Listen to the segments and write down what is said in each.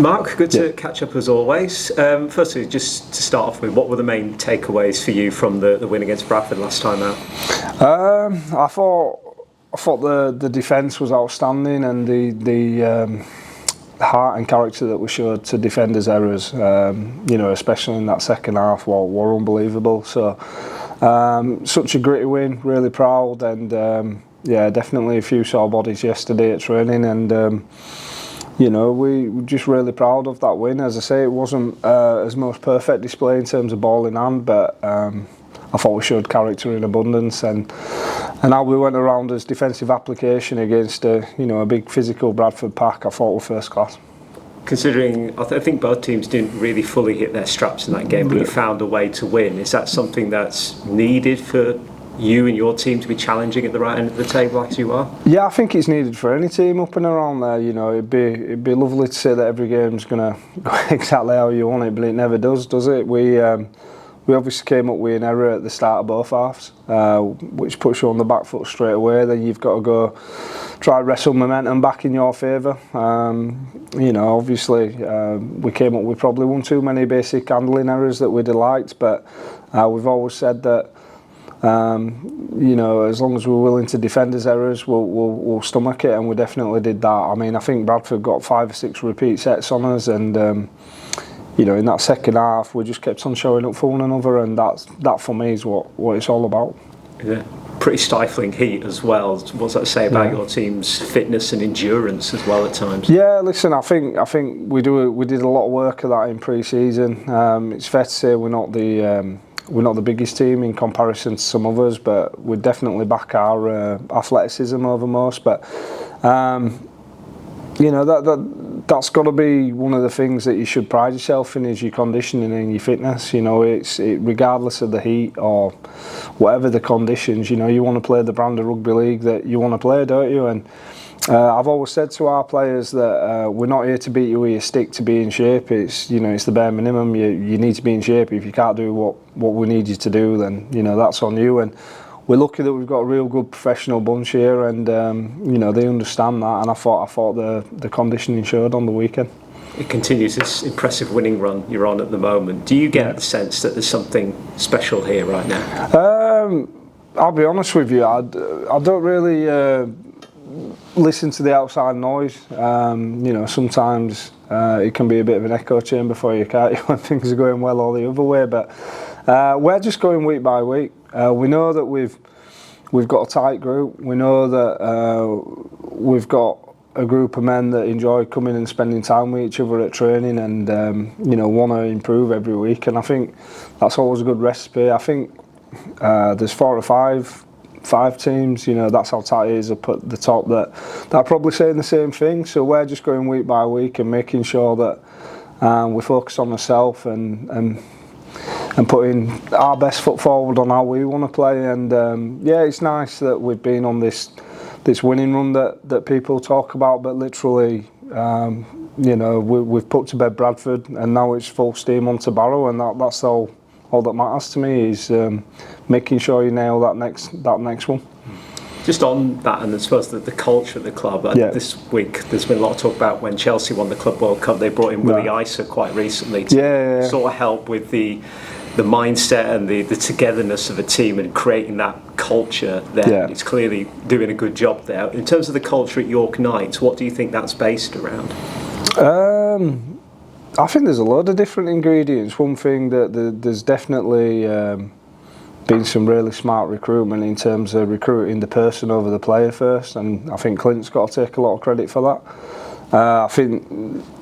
Mark, good to catch up as always. Firstly, just to start off with, what were the main takeaways for you from the win against Bradford last time out? I thought the defence was outstanding, and the heart and character that we showed to defenders' errors, especially in that second half, were unbelievable. So, such a gritty win, really proud, and definitely a few sore bodies yesterday at training, and we were just really proud of that win. As I say, it wasn't as most perfect display in terms of ball in hand, but I thought we showed character in abundance, and how we went around as defensive application against a big physical Bradford pack, I thought were first class. Considering, I think both teams didn't really fully hit their straps in that game, but you found a way to win. Is that something that's needed for you and your team to be challenging at the right end of the table as you are? Yeah, I think it's needed for any team up and around there. It'd be lovely to say that every game's going to go exactly how you want it, but it never does it? We obviously came up with an error at the start of both halves, which puts you on the back foot straight away. Then you've got to go try to wrestle momentum back in your favour. Obviously we came up with probably one too many basic handling errors that we'd have liked, but we've always said that as long as we're willing to defend his errors, we'll stomach it, and we definitely did that. I mean, I think Bradford got 5 or 6 repeat sets on us, and in that second half we just kept on showing up for one another, and that for me is what it's all about. Yeah, pretty stifling heat as well. What's that say about your team's fitness and endurance as well at times? Yeah, listen, I think we did a lot of work of that in pre-season. It's fair to say we're not the biggest team in comparison to some others, but we definitely back our athleticism over most. But that's got to be one of the things that you should pride yourself in, is your conditioning and your fitness. Regardless of the heat or whatever the conditions, you want to play the brand of rugby league that you want to play, don't you? And I've always said to our players that we're not here to beat you with your stick to be in shape. It's the bare minimum. You need to be in shape. If you can't do what we need you to do, then that's on you. And we're lucky that we've got a real good professional bunch here, and they understand that. And I thought the conditioning showed on the weekend. It continues this impressive winning run you're on at the moment. Do you get the sense that there's something special here right now? I'll be honest with you. I don't really listen to the outside noise. Sometimes it can be a bit of an echo chamber for you, can't you, when things are going well or the other way. But we're just going week by week. We know that we've got a tight group. We know that we've got a group of men that enjoy coming and spending time with each other at training, and want to improve every week. And I think that's always a good recipe. I think there's 4 or 5 teams, that's how tight it is up at the top, that are probably saying the same thing. So we're just going week by week and making sure that we focus on ourselves and putting our best foot forward on how we want to play. And it's nice that we've been on this winning run that people talk about, but literally we've put to bed Bradford, and now it's full steam onto Barrow, and that's all that matters to me, is making sure you nail that next one. Just on that, and I suppose the culture of the club, this week there's been a lot of talk about when Chelsea won the Club World Cup, they brought in Willie Isa quite recently to sort of help with the mindset and the togetherness of a team and creating that culture there. It's clearly doing a good job there. In terms of the culture at York Knights, what do you think that's based around? I think there's a lot of different ingredients. One thing that there's definitely been some really smart recruitment in terms of recruiting the person over the player first, and I think Clint's got to take a lot of credit for that. I think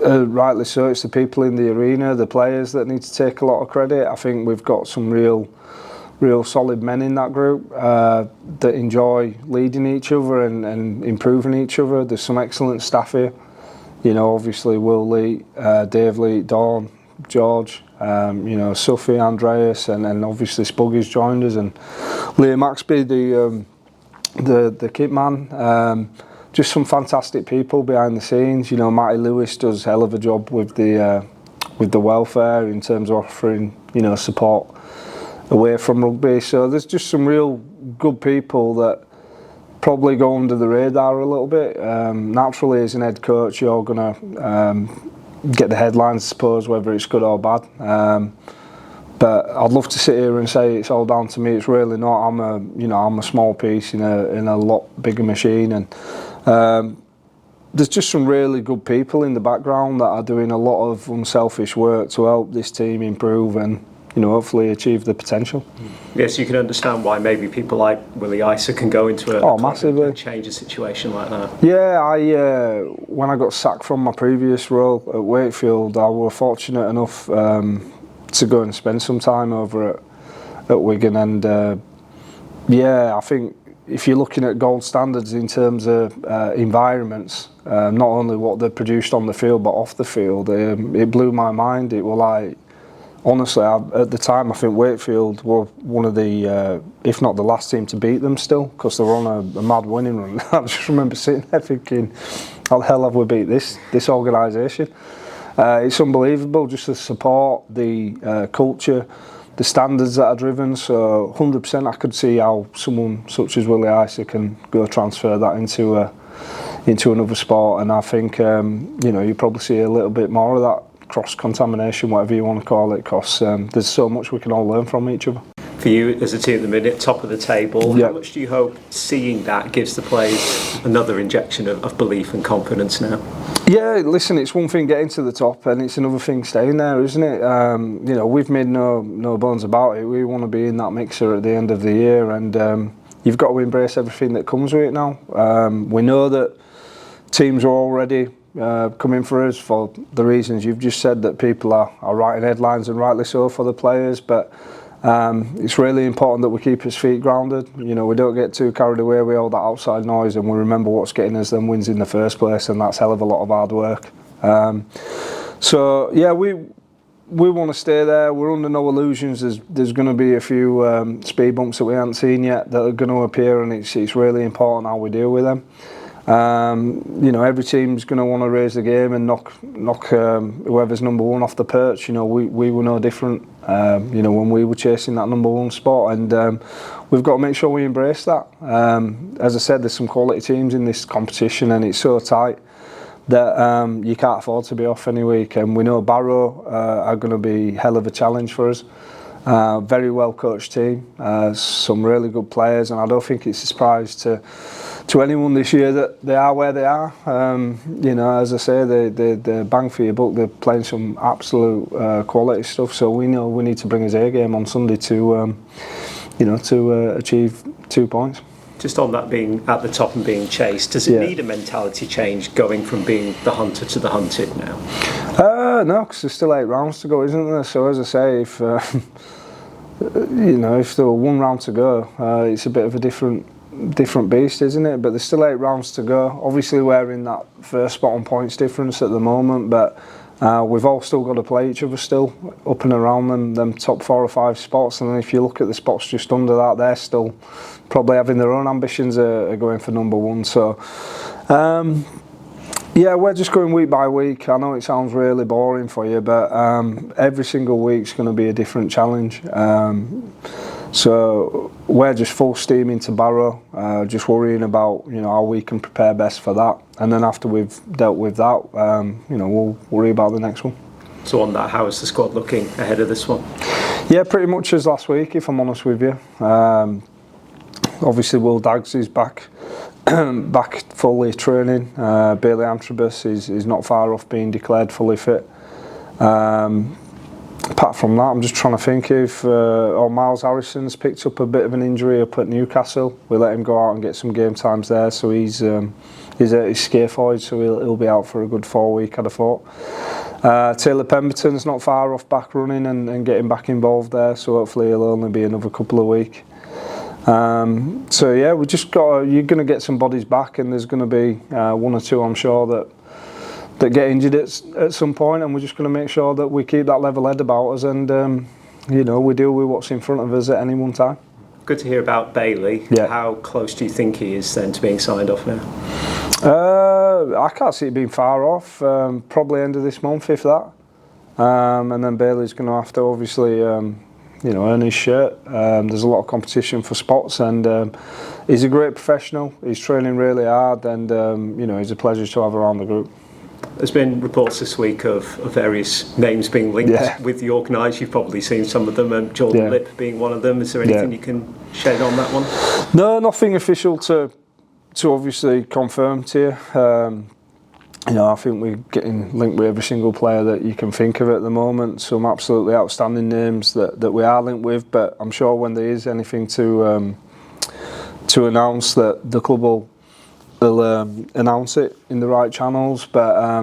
rightly so, it's the people in the arena, the players, that need to take a lot of credit. I think we've got some real solid men in that group that enjoy leading each other and improving each other. There's some excellent staff here. Obviously Will Lee, Dave Lee, Dawn, George, Sophie, Andreas, and obviously Spuggy's joined us, and Liam Maxby, the kit man. Just some fantastic people behind the scenes. Matty Lewis does a hell of a job with the welfare in terms of offering support away from rugby. So there's just some real good people that probably go under the radar a little bit. Naturally, as an head coach, you're gonna get the headlines, I suppose, whether it's good or bad. But I'd love to sit here and say it's all down to me. It's really not. I'm a small piece in a lot bigger machine, and there's just some really good people in the background that are doing a lot of unselfish work to help this team improve and, hopefully achieve the potential. Yes, you can understand why maybe people like Willie Isa can go into massively and change a situation like that. Yeah, when I got sacked from my previous role at Wakefield, I was fortunate enough to go and spend some time over at Wigan, and I think if you're looking at gold standards in terms of environments, not only what they produced on the field but off the field, it blew my mind. It was like, honestly, at the time I think Wakefield were one of the, if not the last team to beat them still, because they were on a mad winning run. I just remember sitting there thinking, how the hell have we beat this organisation? It's unbelievable, just the support, the culture, the standards that are driven. So 100% I could see how someone such as Willie Isa can go transfer that into another sport, and I think you probably see a little bit more of that cross-contamination, whatever you want to call it, because there's so much we can all learn from each other. For you as a team at the minute, top of the table, how much do you hope seeing that gives the players another injection of belief and confidence now? Yeah, listen, it's one thing getting to the top and it's another thing staying there, isn't it? We've made no bones about it. We want to be in that mixer at the end of the year, and you've got to embrace everything that comes with it now. We know that teams are already coming for us for the reasons you've just said, that people are writing headlines, and rightly so, for the players, but it's really important that we keep his feet grounded. We don't get too carried away with all that outside noise, and we remember what's getting us them wins in the first place, and that's a hell of a lot of hard work. We want to stay there. We're under no illusions. There's going to be a few speed bumps that we haven't seen yet that are going to appear, and it's really important how we deal with them. Every team's going to want to raise the game and knock whoever's number one off the perch. We were no different. When we were chasing that number one spot, and we've got to make sure we embrace that. As I said, there's some quality teams in this competition, and it's so tight that you can't afford to be off any week. And we know Barrow are going to be hell of a challenge for us. Very well coached team, some really good players, and I don't think it's a surprise to anyone this year that they are where they are. As I say, they bang for your buck. They're playing some absolute quality stuff. So we know we need to bring his A game on Sunday to achieve 2 points. Just on that being at the top and being chased, does it need a mentality change going from being the hunter to the hunted now? No, because there's still 8 rounds to go, isn't there? So as I say, if there were 1 round to go, it's a bit of a different beast, isn't it? But there's still 8 rounds to go. Obviously we're in that first spot on points difference at the moment, but we've all still got to play each other still up and around them top 4 or 5 spots. And then if you look at the spots just under that, they're still probably having their own ambitions of going for number 1. So we're just going week by week. I know it sounds really boring for you, but every single week's going to be a different challenge. So we're just full steam into Barrow, just worrying about how we can prepare best for that, and then after we've dealt with that, we'll worry about the next one. So on that, how is the squad looking ahead of this one? Yeah, pretty much as last week, if I'm honest with you. Obviously, Will Daggs is back fully training. Bailey Antrobus is not far off being declared fully fit. Apart from that, I'm just trying to think if Miles Harrison's picked up a bit of an injury up at Newcastle. We let him go out and get some game times there, so he's at his scaphoid, so he'll be out for a good 4 week, I'd have thought. Taylor Pemberton's not far off back running and getting back involved there, so hopefully he'll only be another couple of weeks. We just you're going to get some bodies back, and there's going to be 1 or 2, I'm sure, that get injured at some point, and we're just going to make sure that we keep that level head about us, and we deal with what's in front of us at any one time. Good to hear about Bailey. Yeah. How close do you think he is then to being signed off now? I can't see it being far off. Probably end of this month, if that. And then Bailey's going to have to obviously earn his shirt. There's a lot of competition for spots, and he's a great professional. He's training really hard, and he's a pleasure to have around the group. There's been reports this week of various names being linked with York Knights. You've probably seen some of them, Jordan Lip being one of them. Is there anything you can shed on that one? No, nothing official to obviously confirm to you. I think we're getting linked with every single player that you can think of at the moment. Some absolutely outstanding names that we are linked with, but I'm sure when there is anything to announce, that the club will announce it in the right channels. But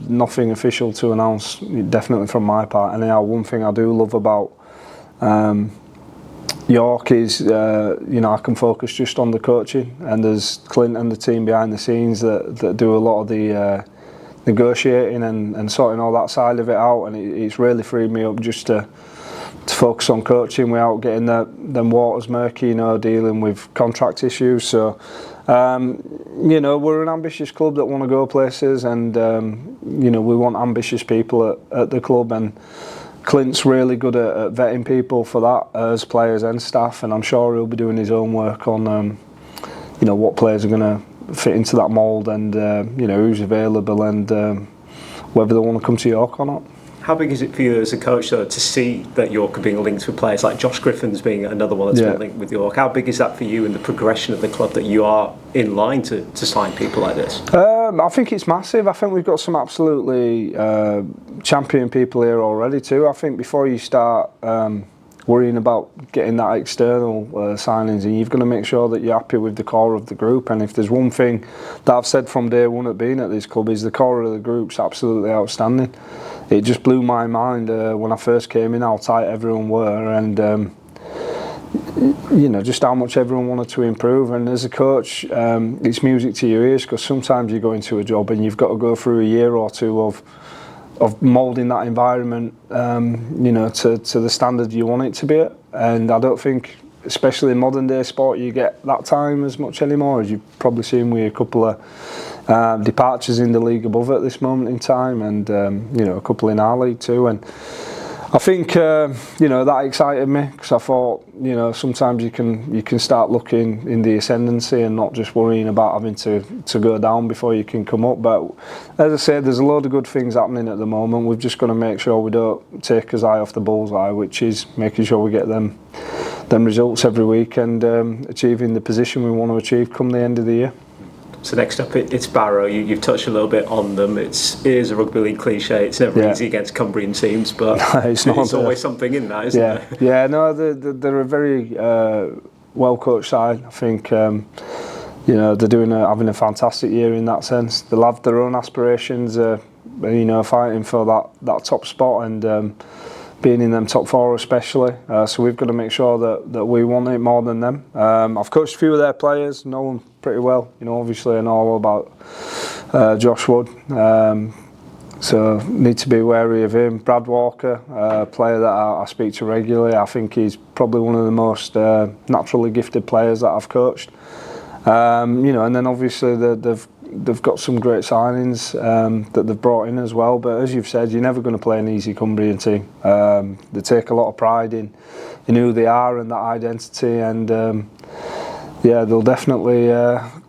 nothing official to announce, definitely from my part. Anyhow, one thing I do love about York is I can focus just on the coaching, and there's Clint and the team behind the scenes that do a lot of the negotiating and sorting all that side of it out, and it's really freed me up just to focus on coaching without getting them waters murky, dealing with contract issues. So we're an ambitious club that want to go places, and we want ambitious people at the club, and Clint's really good at vetting people for that, as players and staff, and I'm sure he'll be doing his own work on what players are going to fit into that mould, and who's available, and whether they want to come to York or not. How big is it for you as a coach, though, to see that York are being linked with players like Josh Griffin's being another one that's been linked with York? How big is that for you in the progression of the club, that you are in line to sign people like this? I think it's massive. I think we've got some absolutely champion people here already too. I think before you start worrying about getting that external signings, and you've got to make sure that you're happy with the core of the group. And if there's one thing that I've said from day one at being at this club, is the core of the group's absolutely outstanding. It just blew my mind when I first came in how tight everyone were, and just how much everyone wanted to improve. And as a coach, it's music to your ears, because sometimes you go into a job and you've got to go through a year or two of moulding that environment, to the standard you want it to be at. And I don't think, especially in modern day sport, you get that time as much anymore, as you've probably seen with a couple of departures in the league above at this moment in time, and a couple in our league too. And I think that excited me, because I thought sometimes you can start looking in the ascendancy and not just worrying about having to go down before you can come up. But as I said, there's a load of good things happening at the moment. We've just got to make sure we don't take his eye off the bullseye, which is making sure we get them results every week, and achieving the position we want to achieve come the end of the year. So next up, it's Barrow. You've touched a little bit on them. It is a rugby league cliche. It's never easy against Cumbrian teams, but it's always something in that, isn't there? Yeah, no, they're a very well-coached side. I think they're having a fantastic year in that sense. They'll have their own aspirations, fighting for that top spot, and being in them top four especially. So we've got to make sure that we want it more than them. I've coached a few of their players, know them pretty well, obviously, I know all about Josh Wood. So need to be wary of him. Brad Walker, a player that I speak to regularly. I think he's probably one of the most naturally gifted players that I've coached. And then obviously they've got some great signings that they've brought in as well. But as you've said, you're never going to play an easy Cumbrian team. They take a lot of pride in who they are and that identity, and they'll definitely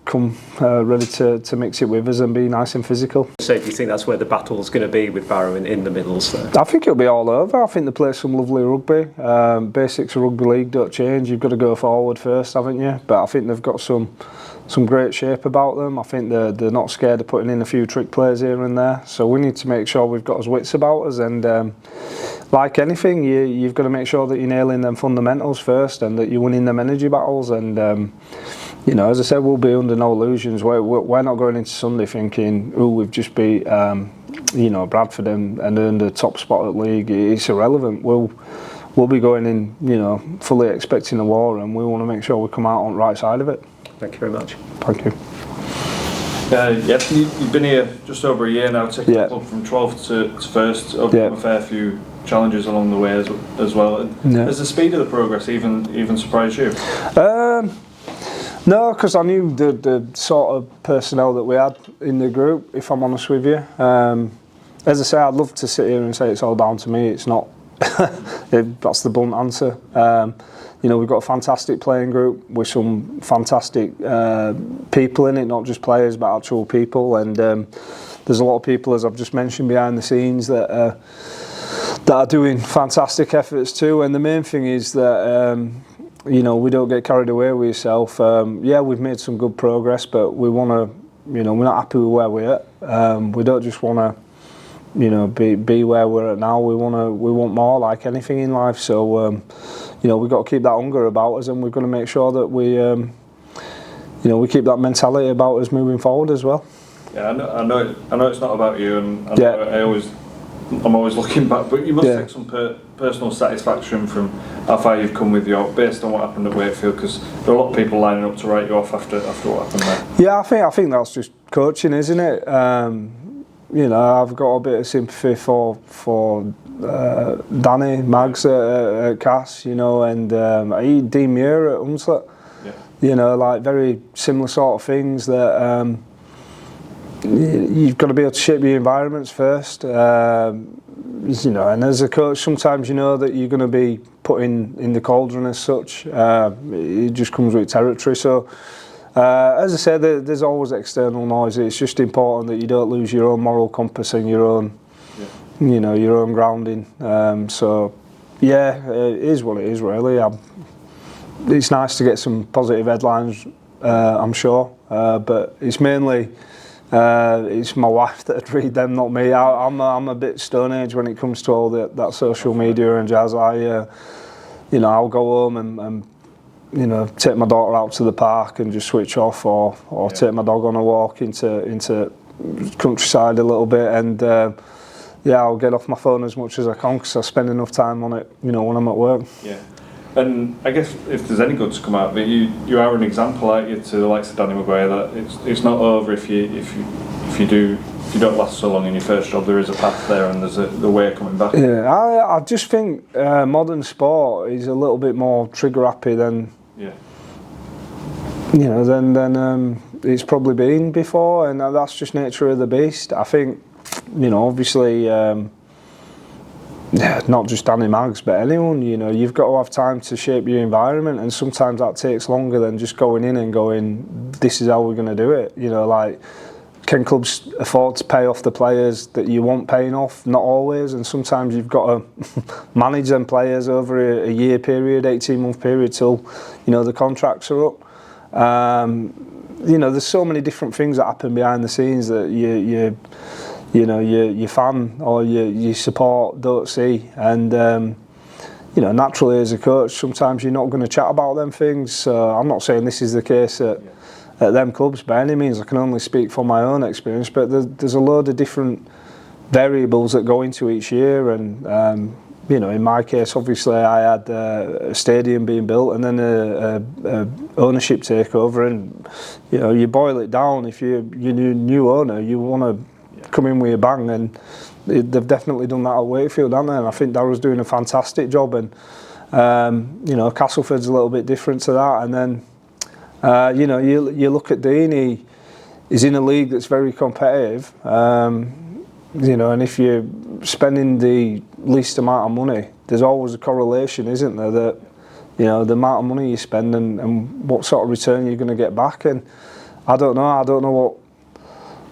come ready to mix it with us and be nice and physical. So do you think that's where the battle's going to be with Barrow in the middles there? I think it'll be all over. I think they play some lovely rugby. Basics of rugby league don't change. You've got to go forward first, haven't you? But I think they've got some great shape about them. I think they're not scared of putting in a few trick plays here and there. So we need to make sure we've got our wits about us, and like anything, you've got to make sure that you're nailing them fundamentals first, and that you're winning them energy battles. And as I said, we'll be under no illusions. We're not going into Sunday thinking, we've just beat Bradford and earned a top spot at league. It's irrelevant. We'll be going in, fully expecting a war, and we want to make sure we come out on the right side of it. Thank you very much. Thank you. You've been here just over a year now, taking the club from 12th to first, overcome a fair few challenges along the way as well. Has the speed of the progress even surprised you? No, because I knew the sort of personnel that we had in the group, if I'm honest with you. As I say, I'd love to sit here and say it's all down to me. It's not. That's the blunt answer. We've got a fantastic playing group with some fantastic people in it, not just players but actual people, and there's a lot of people, as I've just mentioned, behind the scenes that are doing fantastic efforts too. And the main thing is that we don't get carried away with yourself. We've made some good progress, but we want to, we're not happy with where we're at. We don't just want to, be where we're at now. We want more, like anything in life. So we've got to keep that hunger about us, and we're going to make sure that we we keep that mentality about us moving forward as well. Yeah, I know it's not about you, and I'm always looking back, but you must take some personal satisfaction from how far you've come with York, based on what happened at Wakefield, because there are a lot of people lining up to write you off after what happened there. Yeah, I think that's just coaching, isn't it? I've got a bit of sympathy for Danny Maggs at Cass, and Dean Muir at Hunslet. Yeah. Like very similar sort of things that. You've got to be able to shape your environments first, and as a coach, sometimes you know that you're going to be put in the cauldron as such. It just comes with territory. So, as I said, there's always external noise. It's just important that you don't lose your own moral compass and your own, your own grounding. It is what it is, really. It's nice to get some positive headlines, I'm sure, but it's mainly. It's my wife that'd read them, not me. I'm a bit stone age when it comes to all that social media and jazz. I'll go home and take my daughter out to the park and just switch off, or take my dog on a walk into countryside a little bit, and I'll get off my phone as much as I can, because I spend enough time on it, when I'm at work. Yeah. And I guess if there's any good to come out of it, you are an example, aren't you, to the likes of Danny Maguire, that it's not over if you don't last so long in your first job. There is a path there, and there's the way of coming back. Yeah, I just think modern sport is a little bit more trigger happy than than it's probably been before, and that's just nature of the beast. I think obviously. Not just Danny Maggs, but anyone, you've got to have time to shape your environment, and sometimes that takes longer than just going in and going, this is how we're going to do it. Like, can clubs afford to pay off the players that you want paying off? Not always, and sometimes you've got to manage them players over a year period, 18-month period, till, the contracts are up. There's so many different things that happen behind the scenes that your fan or your support don't see, and naturally as a coach sometimes you're not going to chat about them things. So I'm not saying this is the case at them clubs by any means. I can only speak from my own experience, but there's a load of different variables that go into each year, and in my case obviously I had a stadium being built and then a ownership takeover, and you boil it down, if you're new owner, you want to come in with a bang, and they've definitely done that at Wakefield, haven't they? And I think Darrow's doing a fantastic job, and Castleford's a little bit different to that. And then you look at Dean, he's in a league that's very competitive, and if you're spending the least amount of money, there's always a correlation, isn't there, that the amount of money you spend and what sort of return you're going to get back. And I don't know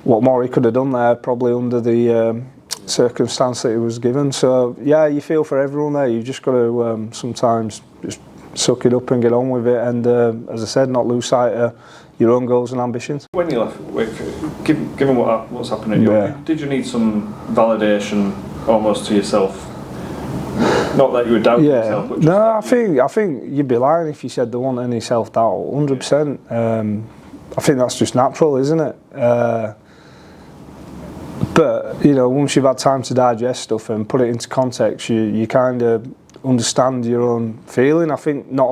what more he could have done there, probably under the circumstance that he was given. So you feel for everyone there. You've just got to sometimes just suck it up and get on with it, and as I said, not lose sight of your own goals and ambitions. When you left Wakefield, given what's happening at York, did you need some validation almost to yourself? Not that you were doubting yourself, but just I think you'd be lying if you said there wasn't any self-doubt. 100%. I think that's just natural, isn't it? But once you've had time to digest stuff and put it into context, you kind of understand your own feeling. I think not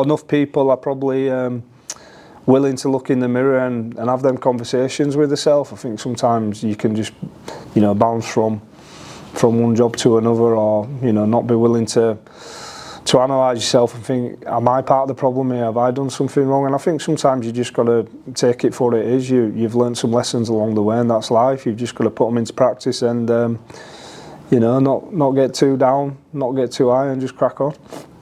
enough people are probably willing to look in the mirror and have them conversations with themselves. I think sometimes you can just bounce from one job to another, or not be willing to analyse yourself and think, am I part of the problem here? Have I done something wrong? And I think sometimes you just got to take it for what it is. You've learned some lessons along the way, and that's life. You've just got to put them into practice, and not get too down, not get too high, and just crack on.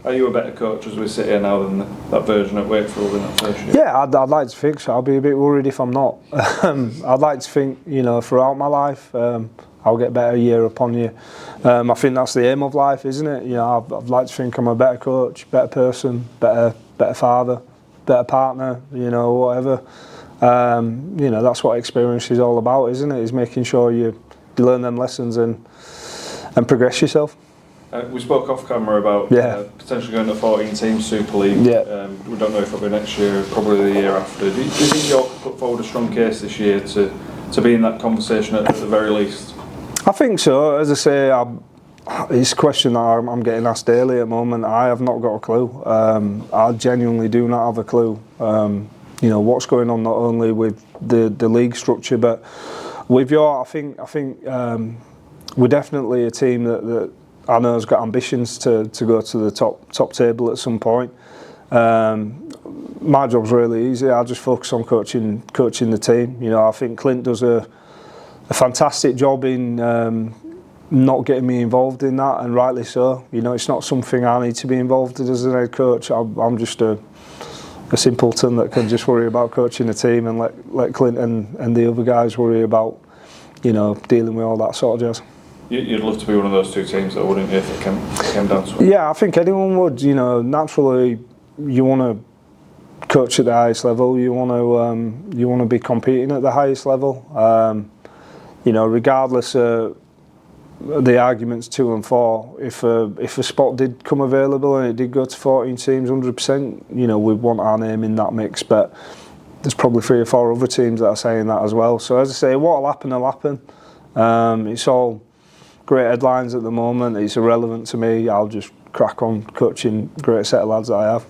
Are you a better coach as we sit here now than that version at Wakefield in that first year? Yeah, I'd like to think so. I'll be a bit worried if I'm not. I'd like to think, you know, throughout my life, I'll get better year upon year. I think that's the aim of life, isn't it? You know, I'd like to think I'm a better coach, better person, better father, better partner, you know, whatever. You know, that's what experience is all about, isn't it? Is making sure you learn them lessons and progress yourself. We spoke off camera about potentially going to 14-team Super League. Yeah. We don't know if it'll be next year, probably the year after. Do you think York put forward a strong case this year to be in that conversation at the very least? I think so. As I say, it's a question that I'm getting asked daily at the moment. I have not got a clue. I genuinely do not have a clue. You know, what's going on not only with the league structure, but with York. I think we're definitely a team that I know has got ambitions to go to the top table at some point. My job's really easy. I just focus on coaching the team. You know, I think Clint does a fantastic job in not getting me involved in that, and rightly so. You know, it's not something I need to be involved in as an head coach. I'm just a simpleton that can just worry about coaching the team and let Clint and the other guys worry about, you know, dealing with all that sort of jazz. You'd love to be one of those two teams, though, wouldn't you, if it came down to it? Yeah, I think anyone would. You know, naturally, you want to coach at the highest level. You want to be competing at the highest level. You know, regardless of the arguments 2 and 4, if a spot did come available and it did go to 14 teams, 100%, you know, we'd want our name in that mix. But there's probably 3 or 4 other teams that are saying that as well. So as I say, what'll happen will happen. It's all great headlines at the moment. It's irrelevant to me. I'll just crack on coaching great set of lads that I have.